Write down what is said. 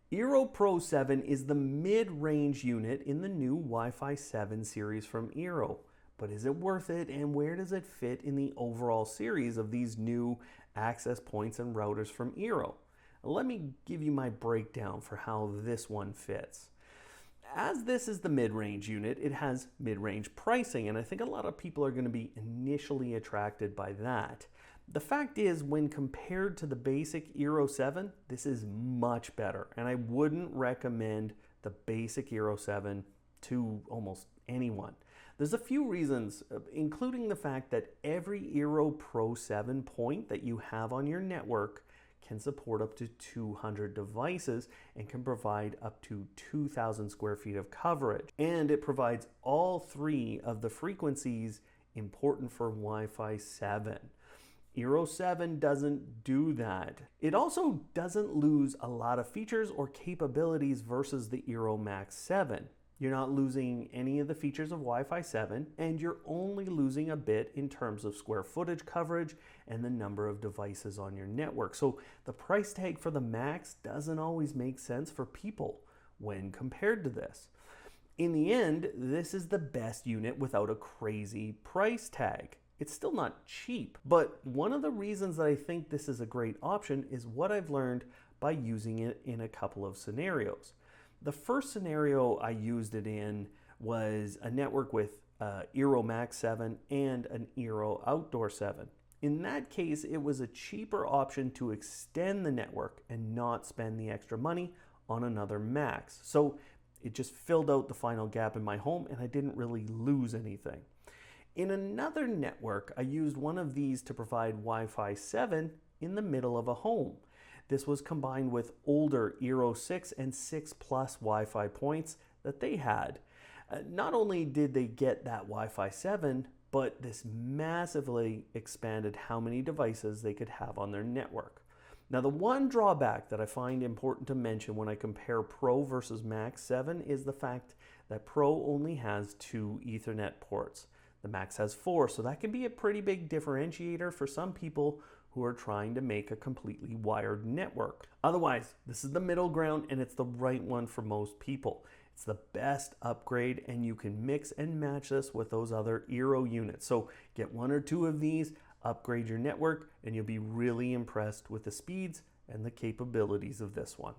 Eero Pro 7 is the mid-range unit in the new Wi-Fi 7 series from Eero. But is it worth it, and where does it fit in the overall series of these new access points and routers from Eero? Let me give you my breakdown for how this one fits. As this is the mid-range unit, it has mid-range pricing, and I think a lot of people are going to be initially attracted by that. The fact is, when compared to the basic Eero 7, this is much better, and I wouldn't recommend the basic Eero 7 to almost anyone. There's a few reasons, including the fact that every Eero Pro 7 point that you have on your network can support up to 200 devices and can provide up to 2,000 square feet of coverage. And it provides all three of the frequencies important for Wi-Fi 7. Eero 7 doesn't do that. It also doesn't lose a lot of features or capabilities versus the Eero Max 7. You're not losing any of the features of Wi-Fi 7, and you're only losing a bit in terms of square footage coverage and the number of devices on your network. So the price tag for the Max doesn't always make sense for people when compared to this. In the end, this is the best unit without a crazy price tag. It's still not cheap, but one of the reasons that I think this is a great option is what I've learned by using it in a couple of scenarios. The first scenario I used it in was a network with Eero Max 7 and an Eero Outdoor 7. In that case, it was a cheaper option to extend the network and not spend the extra money on another Max. So it just filled out the final gap in my home and I didn't really lose anything. In another network, I used one of these to provide Wi-Fi 7 in the middle of a home. This was combined with older Eero 6 and 6 Plus Wi-Fi points that they had. Not only did they get that Wi-Fi 7, but this massively expanded how many devices they could have on their network. Now, the one drawback that I find important to mention when I compare Pro versus Max 7 is the fact that Pro only has 2 Ethernet ports. The Max has 4, so that can be a pretty big differentiator for some people who are trying to make a completely wired network. Otherwise, this is the middle ground and it's the right one for most people. It's the best upgrade and you can mix and match this with those other Eero units. So get 1 or 2 of these, upgrade your network, and you'll be really impressed with the speeds and the capabilities of this one.